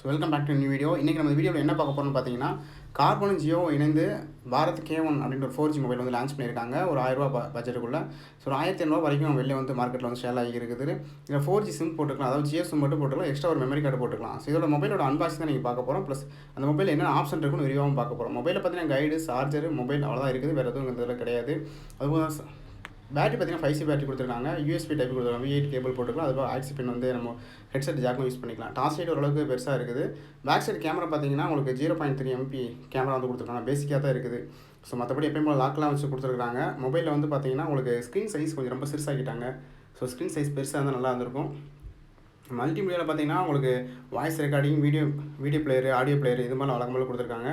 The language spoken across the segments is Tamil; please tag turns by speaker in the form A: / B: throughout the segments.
A: So welcome back to new video. இன்றைக்கி நம்ம வீடியோவில் என்ன பார்க்க போகிறோம்னு பார்த்தீங்கன்னா, கார்பனும் ஜியோ இணைந்து பாரத் K1 அப்படின்ற ஒரு 4G மொபைல் வந்து லான்ச் பண்ணியிருக்காங்க. ஒரு ₹1000 பட்ஜெட்டுக்குள்ளே. ஸோ ஒரு ₹1500 வரைக்கும் வெளியே வந்து மார்க்கெட்டில் வந்து சேல் ஆகி இருக்குது. இதில் 4G சிம் போட்டுக்கலாம், அதாவது ஜியோ சிம் மட்டும் போட்டுக்கலாம், எக்ஸ்ட்ரா ஒரு மெமரி கார்டு போட்டுக்கலாம். ஸோ இதோட மொபைலோட அன்பாக்சிங் தான் நீங்கள் பார்க்க போகிறோம். ப்ளஸ் அந்த மொபைல் என்ன ஆப்ஷன் இருக்குன்னு விரிவாகவும் பார்க்க போகிறோம். மொபைலில் பார்த்தீங்கன்னா கைடு, சார்ஜர், மொபைல் அவ்வளோதான் இருக்குது, வேறு எதுவும் இதில் கிடையாது. அதுபோல் பேட்டரி பார்த்தீங்கன்னா 5C பேட்டரி கொடுத்துருக்காங்க, USB டைப் கொடுத்துருக்காங்க, V8 கேபிள் போட்டுக்கலாம். அதுபோல் ஆக்சி பின் வந்து நம்ம ஹெட்செட் ஜாக்கும் யூஸ் பண்ணிக்கலாம். டாப் சைடு ஓரளவுக்கு பெருசாக இருக்குது. பேக் சைடு கேமரா பார்த்தீங்கன்னா உங்களுக்கு 0.3 MP கேமரா வந்து கொடுத்துருக்காங்க, பேசிக்காக தான் இருக்குது. ஸோ மற்றபடி எப்பயும் போல் லாக்லாம் வச்சு கொடுத்துருக்காங்க. மொபைலில் வந்து பார்த்தீங்கன்னா உங்களுக்கு ஸ்க்ரீன் சைஸ் கொஞ்சம் ரொம்ப சிறுசாகிட்டாங்க. ஸோ ஸ்க்ரீன் சைஸ் பெருசாக இருந்தால் நல்லா இருந்திருக்கும். மல்டிமீடியாவில் பார்த்தீங்கன்னா உங்களுக்கு voice recording, video player, audio player இது மாதிரி வழக்கமாக கொடுத்துருக்காங்க.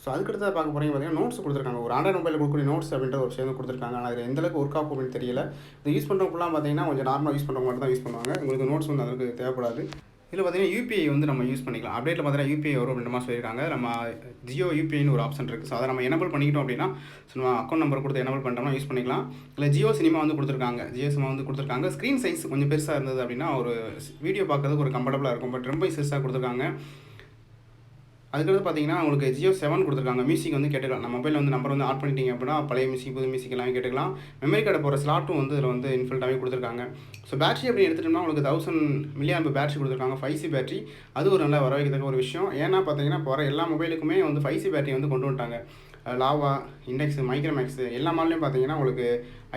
A: ஸோ அதுக்கடுத்து பார்க்க போகிறீங்க பார்த்தீங்கன்னா நோட்ஸ் கொடுத்துருக்காங்க. ஒரு ஆண்ட்ராய்டு மொபைலில் கொடுக்கக்கூடிய நோட்ஸ் அப்படின்ற ஒரு விஷயம் கொடுத்துருக்காங்க. ஆனால் அதில் எந்தளவுக்கு ஒர்க் ஆகும் அப்படின்னு தெரியல. இது யூஸ் பண்ணுறவங்களாம் பார்த்தீங்கன்னா கொஞ்சம் நார்மலாக யூஸ் பண்ணுறவங்க மட்டும் தான் யூஸ் பண்ணுவாங்க. உங்களுக்கு நோட்ஸ் வந்து அதுக்கு தேவைப்படாது. இதில் பார்த்தீங்கன்னா UPI வந்து நம்ம யூஸ் பண்ணிக்கலாம். அப்டேட்டில் பார்த்தீங்கன்னா UPI வரும் அப்படின்ற மாதிரி சொல்லியிருக்காங்க. நம்ம ஜியோ UPIன்னு ஒரு ஆப்ஷன் இருக்குது. ஸோ அதை நம்ம எனபிள் பண்ணிக்கிட்டோம் அப்படின்னா, ஸோ நம்ம அக்கௌண்ட் நம்பர் கொடுத்து எனபிள் பண்ணிட்டோம்னா யூஸ் பண்ணிக்கலாம். இல்லை ஜியோ சினிமா வந்து கொடுத்துருக்காங்க. ஸ்க்ரீன் சைஸ் கொஞ்சம் பெருசாக இருந்தது அப்படின்னா ஒரு வீடியோ பார்க்குறதுக்கு ஒரு கம்ஃபர்டபுளாக இருக்கும். பட் ரொம்ப பெருசாக கொடுத்துருக்காங்க. அதுக்கடுத்து பார்த்தீங்கன்னா உங்களுக்கு Jio 7 கொடுத்துருக்காங்க. மியூசிக் வந்து கேட்டுக்கலாம். நம்ம மொபைலில் வந்து நம்பர் வந்து ஆட் பண்ணிட்டீங்க அப்படின்னா பழைய மியூசிக், புது மியூசிக் எல்லாமே கேட்டுக்கலாம். மெமரி கார்டு போகிற ஸ்லாட்டும் வந்து இதில் வந்து இன்ஃபில்ட்டாகவே கொடுத்துருக்காங்க. ஸோ பேட்டரி அப்படி எடுத்துட்டோம்னா உங்களுக்கு 1000 mAh பேட்டரி கொடுத்துருக்காங்க, 5C பேட்டரி. அது ஒரு நல்ல வரவேற்கத்தக்க ஒரு விஷயம். ஏன்னா பார்த்தீங்கன்னா இப்போ வர எல்லா மொபைலுக்குமே வந்து 5C பேட்டரி வந்து கொண்டு வந்துட்டாங்க. லாவா, இண்டெக்ஸ், மைக்ரோமேக்ஸ் எல்லா மாடலையும் பார்த்தீங்கன்னா உங்களுக்கு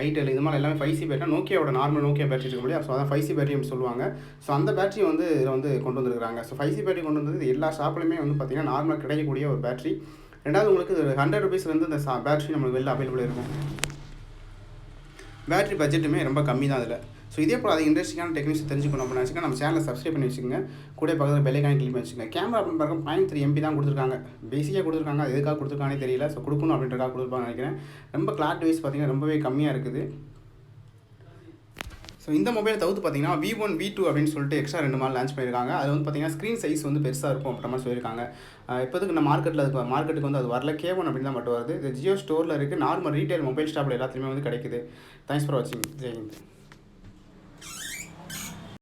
A: ஐடெல் இது மாதிரி எல்லாமே 5C பேட்டரி. நோக்கியாவோட நார்மல் நோக்கியா பேட்டரி இருக்க முடியாது. ஸோ அதான் 5C பேட்டரி அப்படின்னு சொல்லுவாங்க. ஸோ அந்த பேட்டரி வந்து இதில் வந்து கொண்டு வந்துருக்காங்க. ஸோ 5C பேட்டரி கொண்டு வந்தது எல்லா ஷாப்லையுமே வந்து பார்த்தீங்கன்னா நார்மலாக கிடைக்கக்கூடிய ஒரு பேட்டரி. ரெண்டாவது உங்களுக்கு ₹100 இந்த பேட்டரி நம்மளுக்கு வெளில அவைலபிள் இருக்கும். பேட்டரி பட்ஜெட்டுமே ரொம்ப கம்மி தான் அதில். ஸோ இதே போல் அது இன்ட்ரெஸ்டிங்கான டெக்னிக்ஸ் தெரிஞ்சுக்கணும் அப்படின்னு நினச்சிக்க நம்ம சேனலை சப்ஸ்கிரைப் பண்ணி வச்சுக்கோங்க. கூட பக்கத்தில் பெல் ஐகானை கிளிக் பண்ணி வச்சுக்கோங்க. கேமரா அப்படின்னு பார்க்க 0.3 MP தான் கொடுத்துருக்காங்க. பேசிக்காக கொடுத்துருக்காங்க, அது எதுக்காக கொடுத்துருக்கானே தெரியல. ஸோ கொடுக்கணும் அப்படின்றக்காக கொடுத்துருப்பாங்க நினைக்கிறேன். ரொம்ப கிளாரிட்டி வைஸ் பார்த்தீங்கன்னா ரொம்பவே கம்மியாக இருக்குது. ஸோ இந்த மொபைலை தவிர்த்து பார்த்தீங்கன்னா V1, V2 அப்படின்னு சொல்லிட்டு எக்ஸ்ட்ரா 2 மாடல் லான்ச் பண்ணியிருக்காங்க. அது வந்து பார்த்தீங்கன்னா ஸ்க்ரீன் சைஸ் வந்து பெருசாக இருக்கும் அப்படின்ற மாதிரி சொல்லியிருக்காங்க. இப்போதுக்கு இந்த மார்க்கெட்டுக்கு வந்து அது வரல, K1 அப்படின்னு தான் மட்டும் வருது. இது ஜியோ ஸ்டோரில் இருக்குது. நார்மல் ரீட்டைல் மொபைல் ஷாப்பில் எல்லாத்துலேயுமே வந்து கிடைக்குது. தேங்க்ஸ் ஃபார் வாட்சிங். ஜெய் ஹிந்த்.